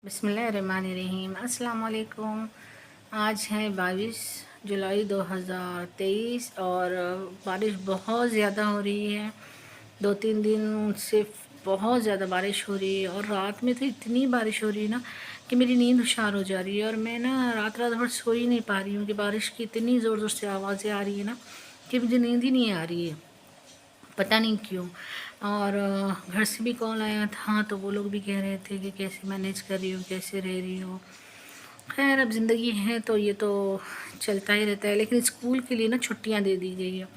बिस्मिल्लाहिर्रहमानिर्रहीम। अस्सलाम वालेकुम। आज है 22 जुलाई 2023 और बारिश बहुत ज़्यादा हो रही है। 2-3 दिन से बहुत ज़्यादा बारिश हो रही है और रात में तो इतनी बारिश हो रही है ना कि मेरी नींद हुशार हो जा रही है और मैं ना रात रात भर सो ही नहीं पा रही हूँ कि बारिश की इतनी ज़ोर ज़ोर से आवाज़ें आ रही है ना कि मुझे नींद ही नहीं आ रही है, पता नहीं क्यों। और घर से भी कॉल आया था तो वो लोग भी कह रहे थे कि कैसे मैनेज कर रही हो, कैसे रह रही हो। खैर अब ज़िंदगी है तो ये तो चलता ही रहता है। लेकिन स्कूल के लिए ना छुट्टियां दे दी गई है।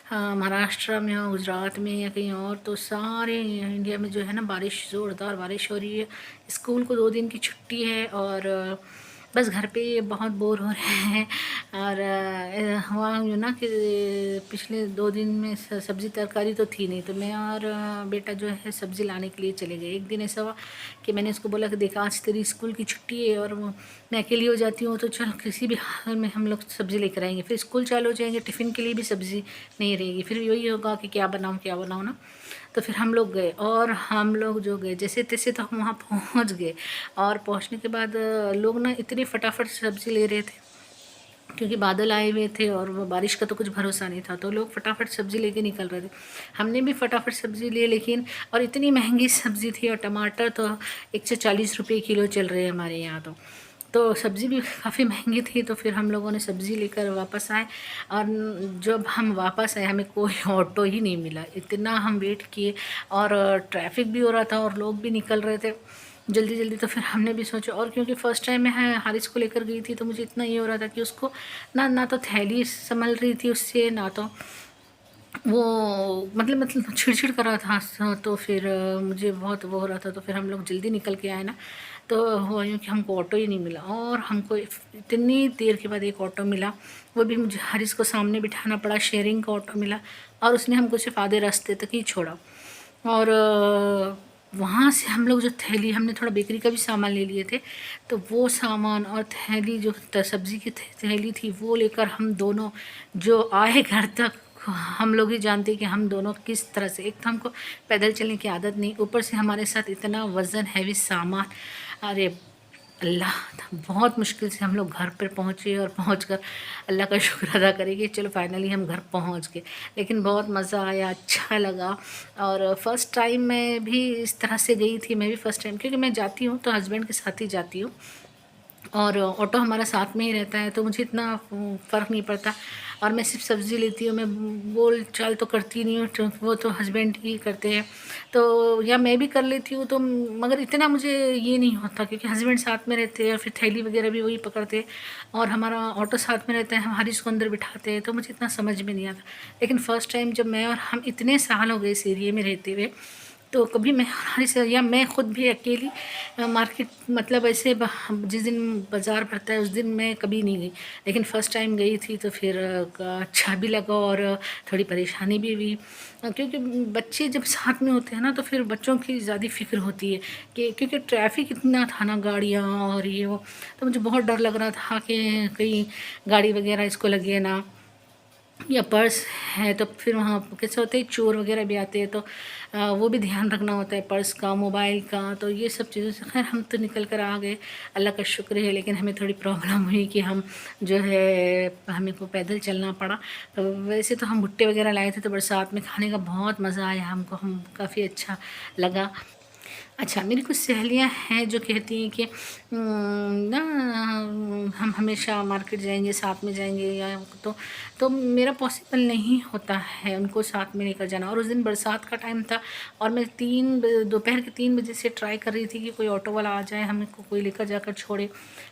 हाँ, महाराष्ट्र में हो, गुजरात में या कहीं और, तो सारे इंडिया में जो है ना बारिश, ज़ोरदार बारिश हो रही है। स्कूल को 2 दिन की छुट्टी है और बस घर पे बहुत बोर हो रहे हैं। और हुआ यूँ ना कि पिछले 2 दिन में सब्ज़ी तरकारी तो थी नहीं, तो मैं और बेटा जो है सब्ज़ी लाने के लिए चले गए। एक दिन ऐसा हुआ कि मैंने उसको बोला कि देख आज तेरी स्कूल की छुट्टी है और मैं अकेली हो जाती हूँ, तो चल किसी भी हाल में हम लोग सब्ज़ी लेकर आएंगे। फिर स्कूल चालू हो जाएंगे, टिफ़िन के लिए भी सब्ज़ी नहीं रहेगी, फिर यही होगा कि क्या बनाऊँ ना। तो फिर हम लोग गए और हम लोग जो गए जैसे तैसे तो हम वहाँ पहुँच गए। और पहुँचने के बाद लोग ना इतनी फटाफट सब्ज़ी ले रहे थे क्योंकि बादल आए हुए थे और वो बारिश का तो कुछ भरोसा नहीं था, तो लोग फटाफट सब्ज़ी लेके निकल रहे थे। हमने भी फटाफट सब्ज़ी लिए, लेकिन और इतनी महंगी सब्ज़ी थी और टमाटर तो 140 रुपये किलो चल रहे हैं हमारे यहाँ। तो सब्ज़ी भी काफ़ी महंगी थी, तो फिर हम लोगों ने सब्ज़ी लेकर वापस आए। और जब हम वापस आए हमें कोई ऑटो ही नहीं मिला, इतना हम वेट किए और ट्रैफिक भी हो रहा था और लोग भी निकल रहे थे जल्दी जल्दी। तो फिर हमने भी सोचा, और क्योंकि फ़र्स्ट टाइम मैं हारिस को लेकर गई थी तो मुझे इतना ये हो रहा था कि उसको ना तो थैली संभल रही थी उससे, ना तो वो मतलब छिड़ कर रहा था। तो फिर मुझे बहुत वो हो रहा था, तो फिर हम लोग जल्दी निकल के आए ना। तो हुआ यूँ कि हमको ऑटो ही नहीं मिला और हमको इतनी देर के बाद एक ऑटो मिला, वो भी मुझे हारिस को सामने बिठाना पड़ा। शेयरिंग का ऑटो मिला और उसने हमको सिर्फ आधे रास्ते तक ही छोड़ा। और वहाँ से हम लोग जो थैली, हमने थोड़ा बेकरी का भी सामान ले लिए थे, तो वो सामान और थैली जो सब्ज़ी की थैली थी वो लेकर हम दोनों जो आए घर तक, हम लोग ही जानते हैं कि हम दोनों किस तरह से। एक तो हमको पैदल चलने की आदत नहीं, ऊपर से हमारे साथ इतना वज़न हैवी सामान। अरे अल्लाह, बहुत मुश्किल से हम लोग घर पर पहुँचे और पहुँचकर अल्लाह का शुक्र अदा करें कि चलो फाइनली हम घर पहुँच गए। लेकिन बहुत मज़ा आया, अच्छा लगा। और फ़र्स्ट टाइम मैं भी इस तरह से गई थी, मैं भी फ़र्स्ट टाइम, क्योंकि मैं जाती हूँ तो हस्बैंड के साथ ही जाती हूँ और ऑटो हमारा साथ में ही रहता है, तो मुझे इतना फ़र्क नहीं पड़ता। और मैं सिर्फ सब्ज़ी लेती हूँ, मैं बोल चाल तो करती नहीं हूँ, तो वो तो हस्बैंड ही करते हैं। तो या मैं भी कर लेती हूँ, तो मगर इतना मुझे ये नहीं होता क्योंकि हस्बैंड साथ में रहते हैं और फिर थैली वगैरह भी वही पकड़ते हैं और हमारा ऑटो साथ में रहता है, हम हारिस को अंदर बिठाते हैं, तो मुझे इतना समझ में नहीं आता। लेकिन फ़र्स्ट टाइम जब मैं और हम इतने साल हो गए इस एरिए में रहते हुए, तो कभी मैं हारिस या मैं ख़ुद भी अकेली मार्केट, मतलब ऐसे जिस दिन बाज़ार भरता है उस दिन मैं कभी नहीं गई। लेकिन फ़र्स्ट टाइम गई थी तो फिर अच्छा भी लगा और थोड़ी परेशानी भी हुई। क्योंकि बच्चे जब साथ में होते हैं ना तो फिर बच्चों की ज़्यादा फ़िक्र होती है कि क्योंकि ट्रैफिक इतना था ना, गाड़ियाँ और ये वो, तो मुझे बहुत डर लग रहा था कि कहीं गाड़ी वगैरह इसको लगे ना, या पर्स है तो फिर वहाँ कैसे होते हैं चोर वगैरह भी आते हैं, तो वो भी ध्यान रखना होता है पर्स का, मोबाइल का। तो ये सब चीज़ों से खैर हम तो निकल कर आ गए, अल्लाह का शुक्र है। लेकिन हमें थोड़ी प्रॉब्लम हुई कि हम जो है हमें को पैदल चलना पड़ा। तो वैसे तो हम भुट्टे वगैरह लाए थे, तो बरसात में खाने का बहुत मज़ा आया हमको, हम काफ़ी अच्छा लगा। अच्छा, मेरी कुछ सहेलियाँ हैं जो कहती हैं कि ना हम हमेशा मार्केट जाएंगे, साथ में जाएंगे, या तो मेरा पॉसिबल नहीं होता है उनको साथ में लेकर जाना। और उस दिन बरसात का टाइम था और मैं दोपहर के 3 बजे से ट्राई कर रही थी कि कोई ऑटो वाला आ जाए, हमको कोई लेकर जाकर छोड़े।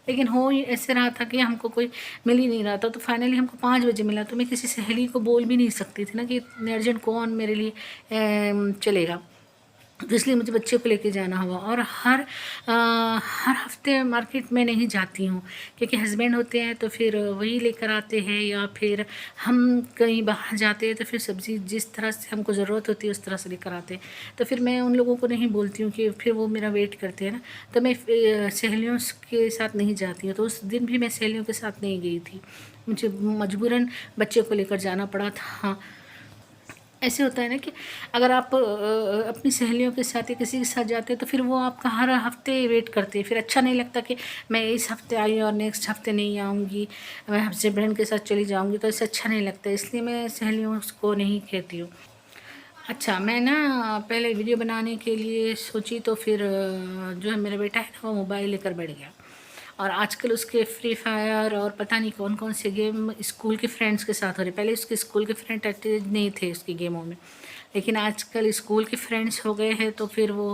लेकिन हो ही ऐसे रहा था कि हमको कोई मिल ही नहीं रहा था। तो फाइनली हमको 5 बजे मिला, तो मैं किसी सहेली को बोल भी नहीं सकती थी ना कि इतने अर्जेंट कौन मेरे लिए चलेगा। तो इसलिए मुझे बच्चे को लेके जाना हुआ। और हर हफ्ते मार्केट में नहीं जाती हूँ क्योंकि हस्बैंड होते हैं तो फिर वही लेकर आते हैं, या फिर हम कहीं बाहर जाते हैं तो फिर सब्ज़ी जिस तरह से हमको ज़रूरत होती है उस तरह से लेकर आते हैं। तो फिर मैं उन लोगों को नहीं बोलती हूँ कि फिर वो मेरा वेट करते हैं ना, तो मैं सहेलियों के साथ नहीं जाती हूँ। तो उस दिन भी मैं सहेलियों के साथ नहीं गई थी, मुझे मजबूरन बच्चे को लेकर जाना पड़ा था। ऐसे होता है ना कि अगर आप अपनी सहेलियों के साथ या किसी के साथ जाते हैं तो फिर वो आपका हर हफ्ते वेट करते हैं, फिर अच्छा नहीं लगता कि मैं इस हफ्ते आई और नेक्स्ट हफ्ते नहीं आऊँगी, मैं हस्बैंड के साथ चली जाऊँगी, तो इससे अच्छा नहीं लगता, इसलिए मैं सहेलियों को नहीं कहती हूँ। अच्छा, मैं ना पहले वीडियो बनाने के लिए सोची तो फिर जो है मेरा बेटा है ना वो मोबाइल लेकर बैठ गया, और आजकल उसके फ्री फायर और पता नहीं कौन कौन से गेम स्कूल के फ्रेंड्स के साथ हो रहे। पहले उसके स्कूल के फ्रेंड अटैच नहीं थे उसके गेमों में, लेकिन आजकल स्कूल के फ्रेंड्स हो गए हैं तो फिर वो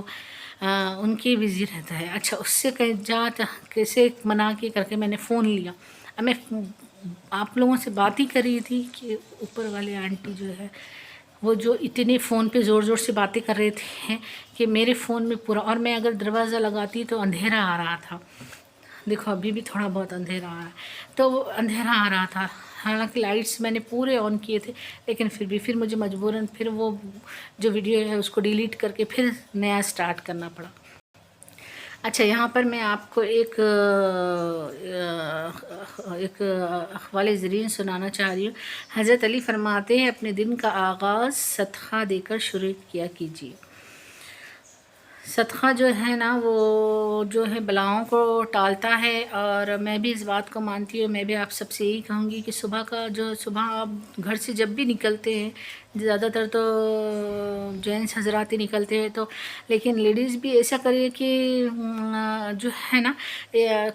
उनकी बिज़ी रहता है। अच्छा, उससे कहीं जा कैसे मना के करके मैंने फ़ोन लिया। अब मैं आप लोगों से बात ही कर रही थी कि ऊपर वाले आंटी जो है वो जो इतने फ़ोन पे ज़ोर ज़ोर से बातें कर रहे थे कि मेरे फ़ोन में पूरा, और मैं अगर दरवाज़ा लगाती तो अंधेरा आ रहा था। देखो अभी भी थोड़ा बहुत अंधेरा आ रहा है, तो वो अंधेरा आ रहा था, हालांकि लाइट्स मैंने पूरे ऑन किए थे, लेकिन फिर भी फिर मुझे मजबूरन फिर वो जो वीडियो है उसको डिलीट करके फिर नया स्टार्ट करना पड़ा। अच्छा, यहाँ पर मैं आपको एक अक़वाले ज़रीन सुनाना चाह रही हूँ। हज़रत अली फरमाते हैं, अपने दिन का आगाज़ सदक़ा देकर शुरू किया कीजिए। सदक़ा जो है ना वो जो है बलाओं को टालता है, और मैं भी इस बात को मानती हूँ। मैं भी आप सबसे यही कहूँगी कि सुबह आप घर से जब भी निकलते हैं, ज़्यादातर तो जेंट्स हज़रात ही निकलते हैं, तो लेकिन लेडीज़ भी ऐसा करिए कि जो है ना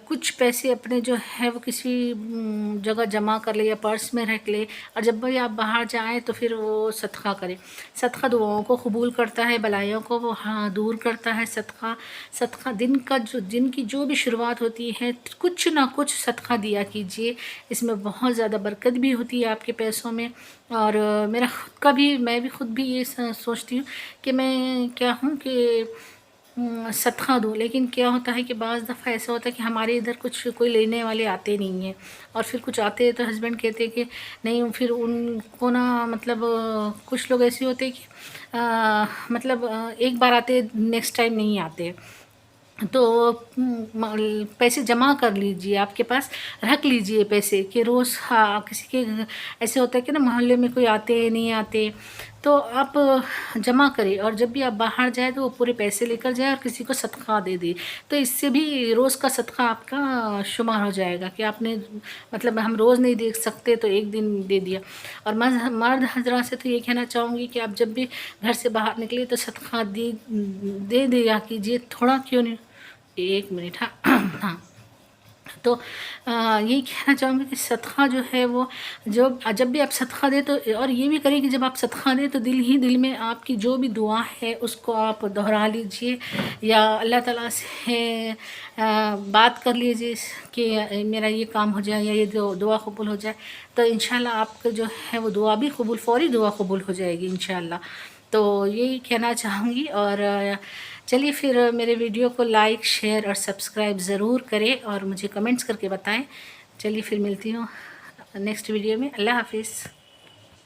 कुछ पैसे अपने जो है वो किसी जगह जमा कर ले या पर्स में रख ले, और जब भी आप बाहर जाएँ तो फिर वो सदक़ा करें। सदक़ा दुआओं को कबूल करता है, बलाइयों को वो दूर करता है। सदक़ा दिन की जो भी शुरुआत होती है, कुछ ना कुछ सदक़ा दिया कीजिए, इसमें बहुत ज़्यादा बरकत भी होती है आपके पैसों में। और मेरा खुद का भी, मैं भी खुद भी ये सोचती हूँ कि मैं क्या हूँ कि सदक़ा दूँ, लेकिन क्या होता है कि बाज़ दफ़ा ऐसा होता है कि हमारे इधर कुछ कोई लेने वाले आते नहीं हैं, और फिर कुछ आते हैं तो हस्बैंड कहते हैं कि नहीं, फिर उनको ना मतलब कुछ लोग ऐसे होते हैं कि मतलब एक बार आते, नेक्स्ट टाइम नहीं आते। तो पैसे जमा कर लीजिए, आपके पास रख लीजिए पैसे कि रोज़, हाँ, किसी के ऐसे होता है कि ना मोहल्ले में कोई आते नहीं आते, तो आप जमा करें, और जब भी आप बाहर जाए तो वो पूरे पैसे लेकर जाए और किसी को सदका दे दे, तो इससे भी रोज़ का सदका आपका शुमार हो जाएगा कि आपने, मतलब हम रोज़ नहीं दे सकते तो एक दिन दे दिया। और मर्द हजरात से तो ये कहना चाहूँगी कि आप जब भी घर से बाहर निकले तो सदका दे दिया कीजिए, थोड़ा क्यों नहीं। एक मिनट, हाँ हाँ, तो यही कहना चाहूँगी कि सदका जो है वो जब भी आप सदका दें तो, और ये भी करें कि जब आप सदका दें तो दिल ही दिल में आपकी जो भी दुआ है उसको आप दोहरा लीजिए, या अल्लाह ताला से बात कर लीजिए कि मेरा ये काम हो जाए या ये दुआ कबूल हो जाए, तो इंशाल्लाह आपका जो है वो दुआ भी कबूल, फौरी दुआ कबूल हो जाएगी इंशाल्लाह। तो यही कहना चाहूँगी, और चलिए फिर मेरे वीडियो को लाइक, शेयर और सब्सक्राइब ज़रूर करें, और मुझे कमेंट्स करके बताएं। चलिए फिर मिलती हूँ नेक्स्ट वीडियो में। अल्लाह हाफिज़।